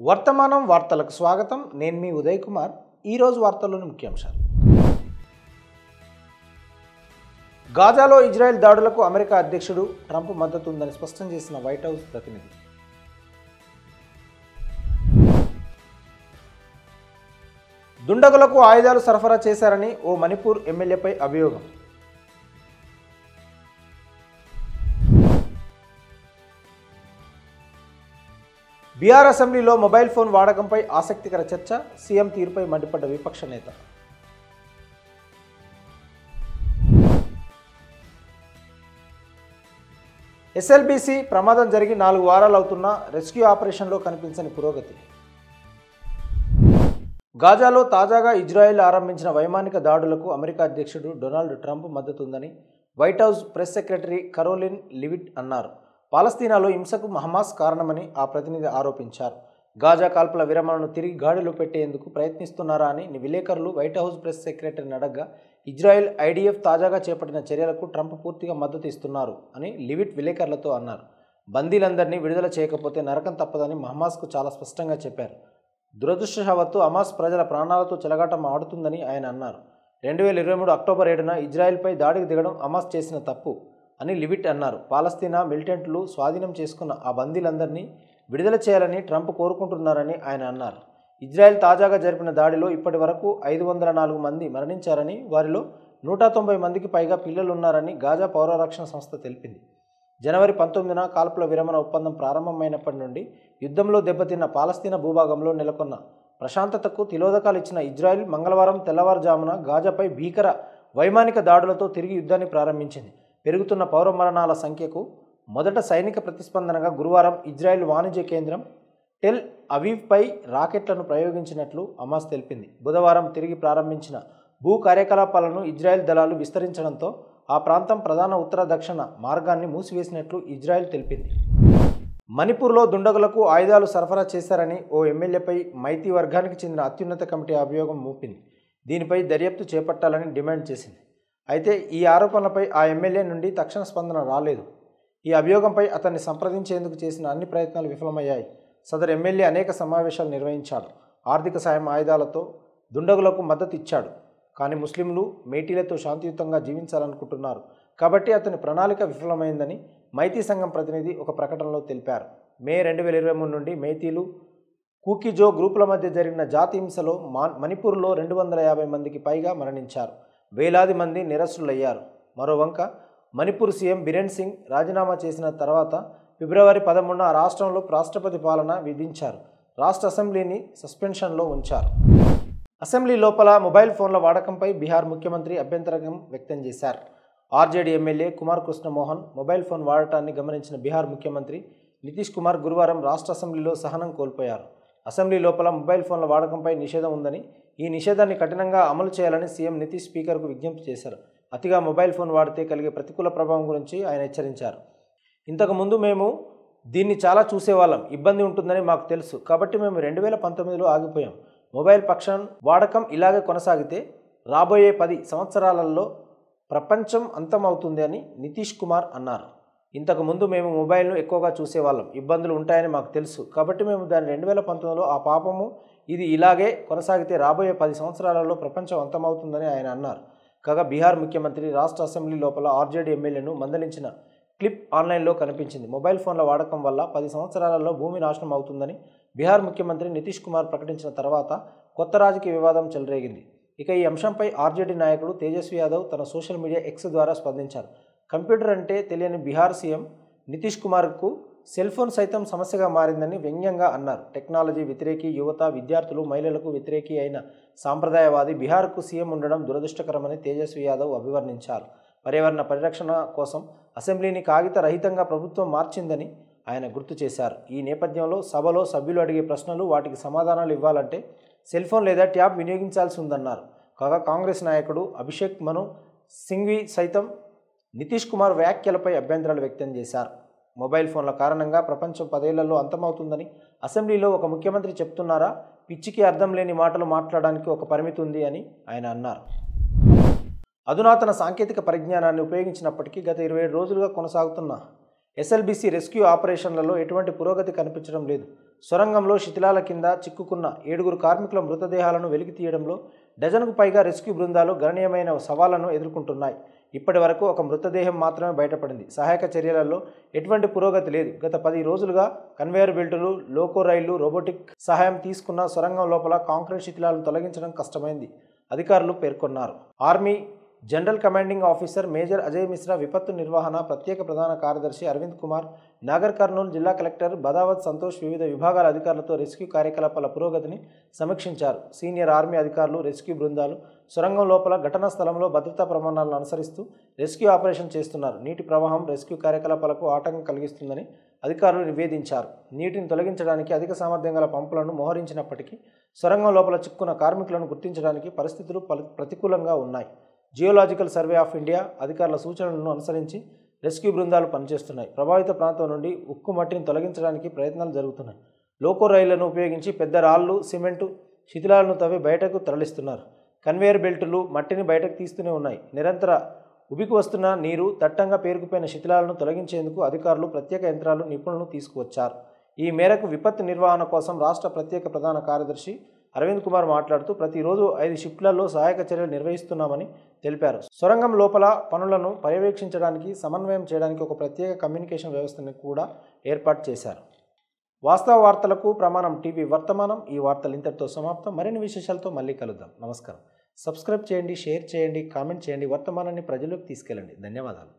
వర్తమానం వార్తలకు స్వాగతం. నేను మీ ఉదయ్ కుమార్. ఈరోజు వార్తల్లోని ముఖ్యాంశాలు. గాజాలో ఇజ్రాయెల్ దాడులకు అమెరికా అధ్యక్షుడు ట్రంప్ మద్దతు ఉందని స్పష్టం చేసిన వైట్ హౌస్ ప్రతినిధి. దుండగులకు ఆయుధాలు సరఫరా చేశారని ఓ మణిపూర్ ఎమ్మెల్యేపై అభియోగం. బీహార్ అసెంబ్లీలో మొబైల్ ఫోన్ వాడకంపై ఆసక్తికర చర్చ. సీఎం తీరుపై మండిపడ్డ విపక్ష నేత. ఎస్ఎల్బీసీ ప్రమాదం జరిగి 4 వారాలు అవుతున్నా రెస్క్యూ ఆపరేషన్లో కనిపించని పురోగతి. గాజాలో తాజాగా ఇజ్రాయెల్ ఆరంభించిన వైమానిక దాడులకు అమెరికా అధ్యక్షుడు డొనాల్డ్ ట్రంప్ మద్దతు ఉందని white house press secretary Karoline leave it అన్నారు. పాలస్తీనాలో హింసకు హమాస్ కారణమని ఆ ప్రతినిధి ఆరోపించారు. గాజా కాల్పుల విరమణను తిరిగి గాడిలో పెట్టేందుకు ప్రయత్నిస్తున్నారా అని విలేకరులు వైట్ హౌస్ ప్రెస్ సెక్రటరీని అడగ్గా ఇజ్రాయెల్ ఐడిఎఫ్ తాజాగా చేపట్టిన చర్యలకు ట్రంప్ పూర్తిగా మద్దతు ఇస్తున్నారు అని లివిట్ విలేకరులతో అన్నారు. బందీలందరినీ విడుదల చేయకపోతే నరకం తప్పదని హమాస్కు చాలా స్పష్టంగా చెప్పారు. దురదృష్టవశాత్తు హమాస్ ప్రజల ప్రాణాలతో చెలగాటం ఆడుతుందని ఆయన అన్నారు. 2023 అక్టోబర్ 7న ఇజ్రాయెల్పై దాడికి దిగడం హమాస్ చేసిన తప్పు అని లివిట్ అన్నారు. పాలస్తీనా మిలిటెంట్లు స్వాధీనం చేసుకున్న ఆ బందీలందరినీ విడుదల చేయాలని ట్రంప్ కోరుకుంటున్నారని ఆయన అన్నారు. ఇజ్రాయెల్ తాజాగా జరిపిన దాడిలో ఇప్పటి వరకు 504 మంది మరణించారని, వారిలో 190 మందికి పైగా పిల్లలున్నారని గాజా పౌరరక్షణ సంస్థ తెలిపింది. జనవరి 19న కాల్పుల విరమణ ఒప్పందం ప్రారంభమైనప్పటి నుండి యుద్ధంలో దెబ్బతిన్న పాలస్తీనా భూభాగంలో నెలకొన్న ప్రశాంతతకు తిలోదకాలు ఇచ్చిన ఇజ్రాయెల్ మంగళవారం తెల్లవారుజామున గాజాపై భీకర వైమానిక దాడులతో తిరిగి యుద్ధాన్ని ప్రారంభించింది. పెరుగుతున్న పౌర మరణాల సంఖ్యకు మొదట సైనిక ప్రతిస్పందనగా గురువారం ఇజ్రాయెల్ వాణిజ్య కేంద్రం టెల్ అవీవ్పై రాకెట్లను ప్రయోగించినట్లు హమాస్ తెలిపింది. బుధవారం తిరిగి ప్రారంభించిన భూ కార్యకలాపాలను ఇజ్రాయెల్ దళాలు విస్తరించడంతో ఆ ప్రాంతం ప్రధాన ఉత్తర దక్షిణ మార్గాన్ని మూసివేసినట్లు ఇజ్రాయెల్ తెలిపింది. మణిపూర్లో దుండగులకు ఆయుధాలు సరఫరా చేశారని ఓ ఎమ్మెల్యేపై మైతీ వర్గానికి చెందిన అత్యున్నత కమిటీ అభియోగం మోపింది. దీనిపై దర్యాప్తు చేపట్టాలని డిమాండ్ చేసింది. అయితే ఈ ఆరోపణలపై ఆ ఎమ్మెల్యే నుండి తక్షణ స్పందన రాలేదు. ఈ అభియోగంపై అతన్ని సంప్రదించేందుకు చేసిన అన్ని ప్రయత్నాలు విఫలమయ్యాయి. సదరు ఎమ్మెల్యే అనేక సమావేశాలు నిర్వహించాడు. ఆర్థిక సాయం, ఆయుధాలతో దుండగులకు మద్దతు ఇచ్చాడు. కానీ ముస్లింలు మేటీలతో శాంతియుతంగా జీవించాలనుకుంటున్నారు కాబట్టి అతని ప్రణాళిక విఫలమైందని మైతీ సంఘం ప్రతినిధి ఒక ప్రకటనలో తెలిపారు. మే 2023 నుండి మైతీలు, కూకీజో గ్రూపుల మధ్య జరిగిన జాతి హింసలో మణిపూర్లో 250 మందికి పైగా మరణించారు. వేలాది మంది నిరస్సులయ్యారు. మరోవంక మణిపూర్ సీఎం బిరెన్ సింగ్ రాజీనామా చేసిన తర్వాత ఫిబ్రవరి 13న ఆ రాష్ట్రంలో రాష్ట్రపతి పాలన విధించారు. రాష్ట్ర అసెంబ్లీని సస్పెన్షన్లో ఉంచారు. అసెంబ్లీ లోపల మొబైల్ ఫోన్ల వాడకంపై బీహార్ ముఖ్యమంత్రి అభ్యంతరం వ్యక్తం చేశారు. RJD MLA Kumar Krishna Mohan mobile phone వాడటాన్ని గమనించిన బీహార్ ముఖ్యమంత్రి నితీష్ కుమార్ గురువారం రాష్ట్ర అసెంబ్లీలో సహనం కోల్పోయారు. అసెంబ్లీ లోపల మొబైల్ ఫోన్ల వాడకంపై నిషేధం ఉందని, ఈ నిషేధాన్ని కఠినంగా అమలు చేయాలని సీఎం నితీష్ స్పీకర్కు విజ్ఞప్తి చేశారు. అతిగా మొబైల్ ఫోన్ వాడితే కలిగే ప్రతికూల ప్రభావం గురించి ఆయన హెచ్చరించారు. ఇంతకుముందు మేము దీన్ని చాలా చూసేవాళ్ళం, ఇబ్బంది ఉంటుందని మాకు తెలుసు, కాబట్టి మేము 2019లో ఆగిపోయాం. మొబైల్ పక్షం వాడకం ఇలాగే కొనసాగితే రాబోయే 10 సంవత్సరాలలో ప్రపంచం అంతమవుతుంది అని నితీష్ కుమార్ అన్నారు. ఇంతకుముందు మేము మొబైల్ను ఎక్కువగా చూసేవాళ్ళం, ఇబ్బందులు ఉంటాయని మాకు తెలుసు, కాబట్టి మేము దాన్ని 2019లో ఆ పాపము ఇది ఇలాగే కొనసాగితే రాబోయే 10 సంవత్సరాలలో ప్రపంచం అంతమవుతుందని ఆయన అన్నారు. కాగా బీహార్ ముఖ్యమంత్రి రాష్ట్ర అసెంబ్లీ లోపల ఆర్జేడీ ఎమ్మెల్యేను మందలించిన క్లిప్ ఆన్లైన్లో కనిపించింది. మొబైల్ ఫోన్ల వాడకం వల్ల 10 సంవత్సరాలలో భూమి నాశనం అవుతుందని బీహార్ ముఖ్యమంత్రి నితీష్ కుమార్ ప్రకటించిన తర్వాత కొత్త రాజకీయ వివాదం చెలరేగింది. ఇక ఈ అంశంపై ఆర్జేడీ నాయకుడు తేజస్వి యాదవ్ తన సోషల్ మీడియా ఎక్స్ ద్వారా స్పందించారు. కంప్యూటర్ అంటే తెలియని బీహార్ సీఎం నితీష్ కుమార్కు సెల్ ఫోన్ సైతం సమస్యగా మారిందని వ్యంగ్యంగా అన్నారు. టెక్నాలజీ వ్యతిరేకి యువత, విద్యార్థులు, మహిళలకు వ్యతిరేకి అయిన సాంప్రదాయవాది బీహార్కు సీఎం ఉండడం దురదృష్టకరమని తేజస్వి యాదవ్ అభివర్ణించారు. పర్యావరణ పరిరక్షణ కోసం అసెంబ్లీని కాగిత రహితంగా ప్రభుత్వం మార్చిందని ఆయన గుర్తు చేశారు. ఈ నేపథ్యంలో సభలో సభ్యులు అడిగే ప్రశ్నలు, వాటికి సమాధానాలు ఇవ్వాలంటే సెల్ ఫోన్ లేదా ట్యాబ్ వినియోగించాల్సి ఉందన్నారు. కాగా కాంగ్రెస్ నాయకుడు అభిషేక్ మను సింఘ్వి సైతం నితీష్ కుమార్ వ్యాఖ్యలపై అభ్యంతరాలు వ్యక్తం చేశారు. మొబైల్ ఫోన్ల కారణంగా ప్రపంచం 10 ఏళ్లలో అంతమవుతుందని అసెంబ్లీలో ఒక ముఖ్యమంత్రి చెప్తున్నారా? పిచ్చికి అర్థం లేని మాటలు మాట్లాడడానికి ఒక పరిమితి ఉంది అని ఆయన అన్నారు. అధునాతన సాంకేతిక పరిజ్ఞానాన్ని ఉపయోగించినప్పటికీ గత 27 రోజులుగా కొనసాగుతున్న ఎస్ఎల్బీసీ రెస్క్యూ ఆపరేషన్లలో ఎటువంటి పురోగతి కనిపించడం లేదు. సొరంగంలో శిథిలాల కింద చిక్కుకున్న 7 కార్మికుల మృతదేహాలను వెలికి తీయడంలో డజన్కు పైగా రెస్క్యూ బృందాలు గణనీయమైన సవాళ్లను ఎదుర్కొంటున్నాయి. ఇప్పటి వరకు ఒక మృతదేహం మాత్రమే బయటపడింది. సహాయక చర్యలలో ఎటువంటి పురోగతి లేదు. గత 10 రోజులుగా కన్వేయర్ బెల్టులు, లోకో రైళ్లు, రోబోటిక్ సహాయం తీసుకున్న సొరంగం లోపల కాంక్రీట్ శిథిలాలను తొలగించడం కష్టమైంది అధికారులు పేర్కొన్నారు. Army general commanding officer major Ajay Mishra, విపత్తు నిర్వహణ ప్రత్యేక ప్రధాన కార్యదర్శి అరవింద్ కుమార్, నాగర్ కర్నూలు జిల్లా కలెక్టర్ బదావత్ సంతోష్ వివిధ విభాగాల అధికారులతో రెస్క్యూ కార్యకలాపాల పురోగతిని సమీక్షించారు. సీనియర్ ఆర్మీ అధికారులు, రెస్క్యూ బృందాలు సొరంగం లోపల ఘటనా స్థలంలో భద్రతా ప్రమాణాలను అనుసరిస్తూ రెస్క్యూ ఆపరేషన్ చేస్తున్నారు. నీటి ప్రవాహం రెస్క్యూ కార్యకలాపాలకు ఆటంకం కలిగిస్తుందని అధికారులు నివేదించారు. నీటిని తొలగించడానికి అధిక సామర్థ్యం గల పంపులను మోహరించినప్పటికీ సొరంగం లోపల చిక్కున్న కార్మికులను గుర్తించడానికి పరిస్థితులు ప్రతికూలంగా ఉన్నాయి. జియోలాజికల్ సర్వే ఆఫ్ ఇండియా అధికారుల సూచనలను అనుసరించి రెస్క్యూ బృందాలు పనిచేస్తున్నాయి. ప్రభావిత ప్రాంతం నుండి ఉక్కు మట్టిని తొలగించడానికి ప్రయత్నాలు జరుగుతున్నాయి. లోకో రైళ్లను ఉపయోగించి పెద్ద రాళ్లు, సిమెంటు శిథిలాలను తవ్వి బయటకు తరలిస్తున్నారు. కన్వేయర్ బెల్టులు మట్టిని బయటకు తీస్తూనే ఉన్నాయి. నిరంతర ఉబికి వస్తున్న నీరు, దట్టంగా పేరుకుపోయిన శిథిలాలను తొలగించేందుకు అధికారులు ప్రత్యేక యంత్రాలు, నిపుణులను తీసుకువచ్చారు. ఈ మేరకు విపత్తు నిర్వహణ కోసం రాష్ట్ర ప్రత్యేక ప్రధాన కార్యదర్శి అరవింద్ కుమార్ మాట్లాడుతూ ప్రతిరోజు 5 షిఫ్ట్లలో సహాయక చర్యలు నిర్వహిస్తున్నామని తెలిపారు. సొరంగం లోపల పనులను పర్యవేక్షించడానికి, సమన్వయం చేయడానికి ఒక ప్రత్యేక కమ్యూనికేషన్ వ్యవస్థను కూడా ఏర్పాటు చేశారు. వాస్తవ వార్తలకు ప్రమాణం టీవీ వర్తమానం. ఈ వార్తలు ఇంతటితో సమాప్తం. మరిన్ని విశేషాలతో మళ్ళీ కలుద్దాం. నమస్కారం. సబ్స్క్రైబ్ చేయండి, షేర్ చేయండి, కామెంట్ చేయండి. వర్తమానాన్ని ప్రజల్లోకి తీసుకెళ్ళండి. ధన్యవాదాలు.